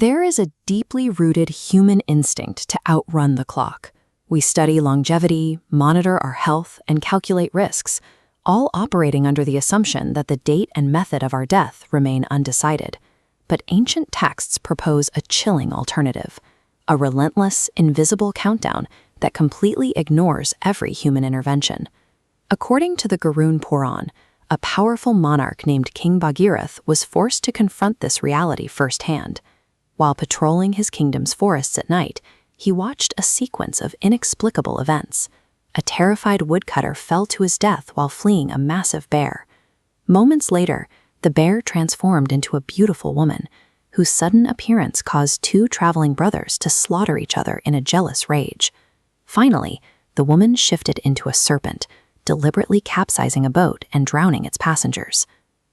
There is a deeply rooted human instinct to outrun the clock. We study longevity, monitor our health, and calculate risks, all operating under the assumption that the date and method of our death remain undecided. But ancient texts propose a chilling alternative, a relentless, invisible countdown that completely ignores every human intervention. According to the Garuda Purana, a powerful monarch named King Bhagirath was forced to confront this reality firsthand. While patrolling his kingdom's forests at night, he watched a sequence of inexplicable events. A terrified woodcutter fell to his death while fleeing a massive bear. Moments later, the bear transformed into a beautiful woman, whose sudden appearance caused two traveling brothers to slaughter each other in a jealous rage. Finally, the woman shifted into a serpent, deliberately capsizing a boat and drowning its passengers.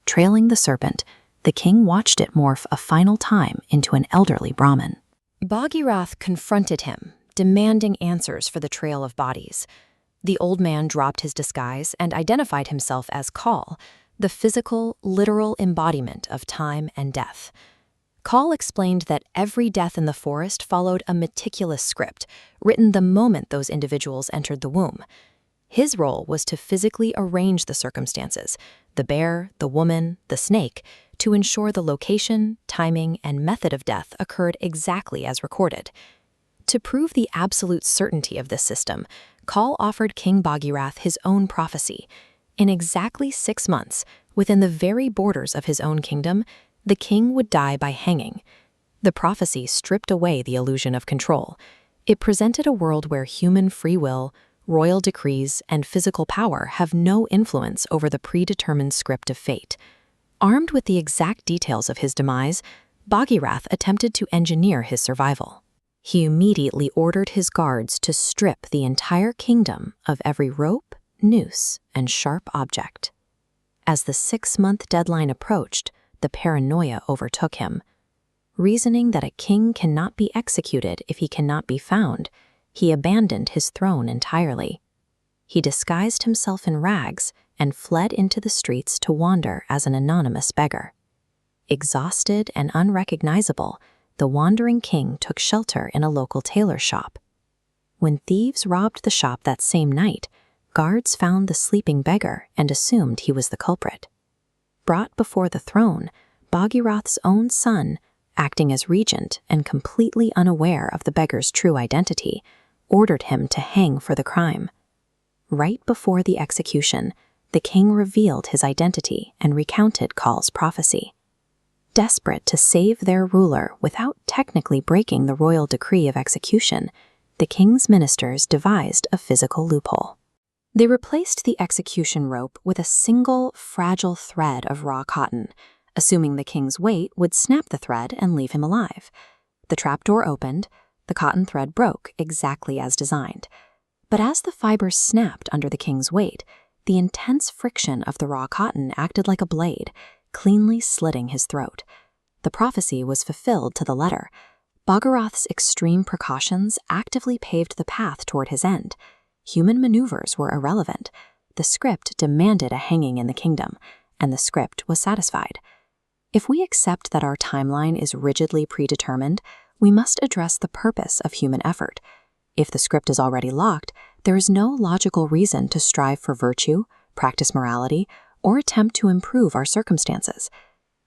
Trailing the serpent, the king watched it morph a final time into an elderly Brahmin. Bhagirath confronted him, demanding answers for the trail of bodies. The old man dropped his disguise and identified himself as Kal, the physical, literal embodiment of time and death. Kal explained that every death in the forest followed a meticulous script, written the moment those individuals entered the womb. His role was to physically arrange the circumstances, the bear, the woman, the snake, to ensure the location, timing, and method of death occurred exactly as recorded. To prove the absolute certainty of this system, Kal offered King Bhagirath his own prophecy. In exactly 6 months, within the very borders of his own kingdom, the king would die by hanging. The prophecy stripped away the illusion of control. It presented a world where human free will, royal decrees, and physical power have no influence over the predetermined script of fate. Armed with the exact details of his demise, Bhagirath attempted to engineer his survival. He immediately ordered his guards to strip the entire kingdom of every rope, noose, and sharp object. As the 6-month deadline approached, the paranoia overtook him. Reasoning that a king cannot be executed if he cannot be found, he abandoned his throne entirely. He disguised himself in rags and fled into the streets to wander as an anonymous beggar. Exhausted and unrecognizable, the wandering king took shelter in a local tailor shop. When thieves robbed the shop that same night, guards found the sleeping beggar and assumed he was the culprit. Brought before the throne, Bhagirath's own son, acting as regent and completely unaware of the beggar's true identity, ordered him to hang for the crime. Right before the execution, the king revealed his identity and recounted Kal's prophecy. Desperate to save their ruler without technically breaking the royal decree of execution, the king's ministers devised a physical loophole. They replaced the execution rope with a single, fragile thread of raw cotton, assuming the king's weight would snap the thread and leave him alive. The trapdoor opened, the cotton thread broke exactly as designed. But as the fibers snapped under the king's weight, the intense friction of the raw cotton acted like a blade, cleanly slitting his throat. The prophecy was fulfilled to the letter. Bhagirath's extreme precautions actively paved the path toward his end. Human maneuvers were irrelevant. The script demanded a hanging in the kingdom, and the script was satisfied. If we accept that our timeline is rigidly predetermined, we must address the purpose of human effort. If the script is already locked, there is no logical reason to strive for virtue, practice morality, or attempt to improve our circumstances.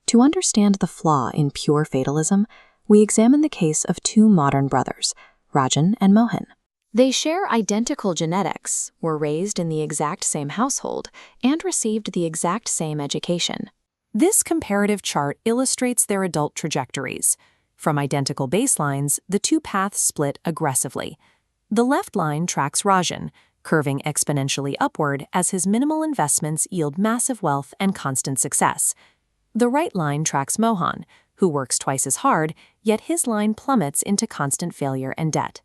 To understand the flaw in pure fatalism, we examine the case of two modern brothers, Rajan and Mohan. They share identical genetics, were raised in the exact same household, and received the exact same education. This comparative chart illustrates their adult trajectories. From identical baselines, the two paths split aggressively. The left line tracks Rajan, curving exponentially upward as his minimal investments yield massive wealth and constant success. The right line tracks Mohan, who works twice as hard, yet his line plummets into constant failure and debt.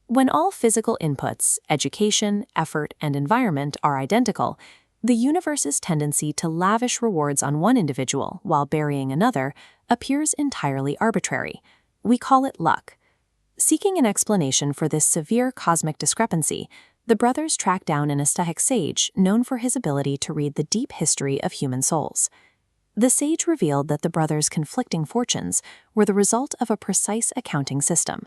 When all physical inputs, education, effort, and environment are identical, the universe's tendency to lavish rewards on one individual while burying another appears entirely arbitrary. We call it luck. Seeking an explanation for this severe cosmic discrepancy, the brothers track down an Aztec sage known for his ability to read the deep history of human souls. The sage revealed that the brothers' conflicting fortunes were the result of a precise accounting system.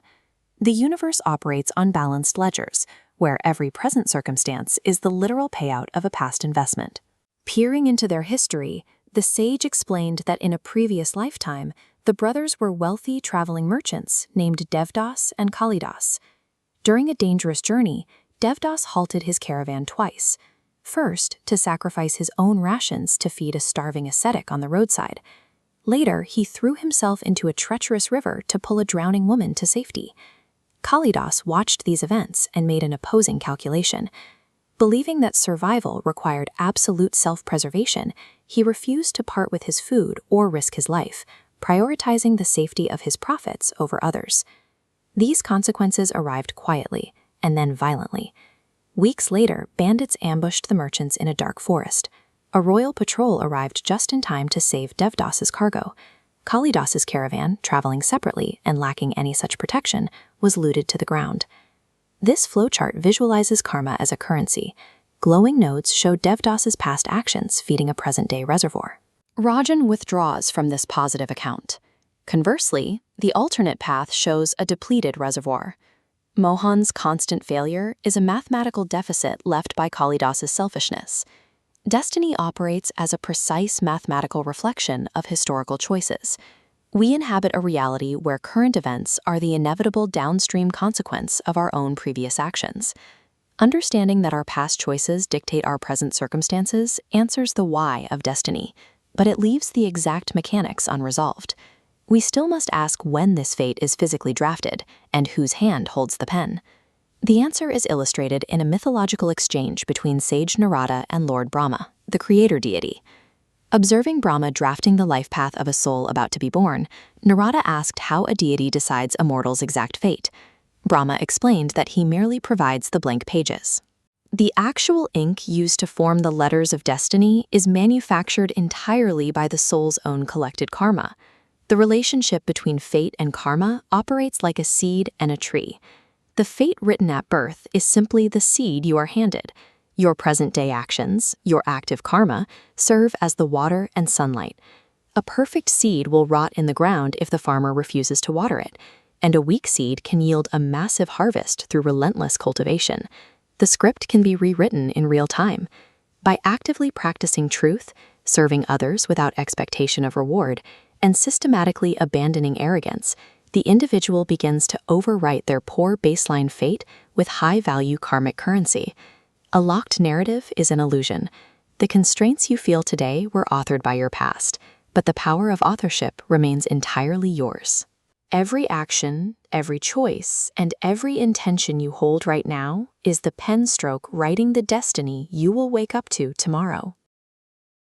The universe operates on balanced ledgers, where every present circumstance is the literal payout of a past investment. Peering into their history, the sage explained that in a previous lifetime, the brothers were wealthy traveling merchants named Devdas and Kalidas. During a dangerous journey, Devdas halted his caravan twice. First, to sacrifice his own rations to feed a starving ascetic on the roadside. Later, he threw himself into a treacherous river to pull a drowning woman to safety. Kalidas watched these events and made an opposing calculation. Believing that survival required absolute self-preservation, he refused to part with his food or risk his life, prioritizing the safety of his profits over others. These consequences arrived quietly, and then violently. Weeks later, bandits ambushed the merchants in a dark forest. A royal patrol arrived just in time to save Devdas's cargo. Kalidas's caravan, traveling separately and lacking any such protection, was looted to the ground. This flowchart visualizes karma as a currency. Glowing nodes show Devdas's past actions feeding a present-day reservoir. Rajan withdraws from this positive account. Conversely, the alternate path shows a depleted reservoir. Mohan's constant failure is a mathematical deficit left by Kalidas's selfishness. Destiny operates as a precise mathematical reflection of historical choices. We inhabit a reality where current events are the inevitable downstream consequence of our own previous actions. Understanding that our past choices dictate our present circumstances answers the why of destiny, but it leaves the exact mechanics unresolved. We still must ask when this fate is physically drafted and whose hand holds the pen. The answer is illustrated in a mythological exchange between sage Narada and Lord Brahma, the creator deity. Observing Brahma drafting the life path of a soul about to be born, Narada asked how a deity decides a mortal's exact fate. Brahma explained that he merely provides the blank pages. The actual ink used to form the letters of destiny is manufactured entirely by the soul's own collected karma. The relationship between fate and karma operates like a seed and a tree. The fate written at birth is simply the seed you are handed. Your present-day actions, your active karma, serve as the water and sunlight. A perfect seed will rot in the ground if the farmer refuses to water it, and a weak seed can yield a massive harvest through relentless cultivation. The script can be rewritten in real time. By actively practicing truth, serving others without expectation of reward, and systematically abandoning arrogance, the individual begins to overwrite their poor baseline fate with high-value karmic currency. A locked narrative is an illusion. The constraints you feel today were authored by your past, but the power of authorship remains entirely yours. Every action, every choice, and every intention you hold right now is the pen stroke writing the destiny you will wake up to tomorrow.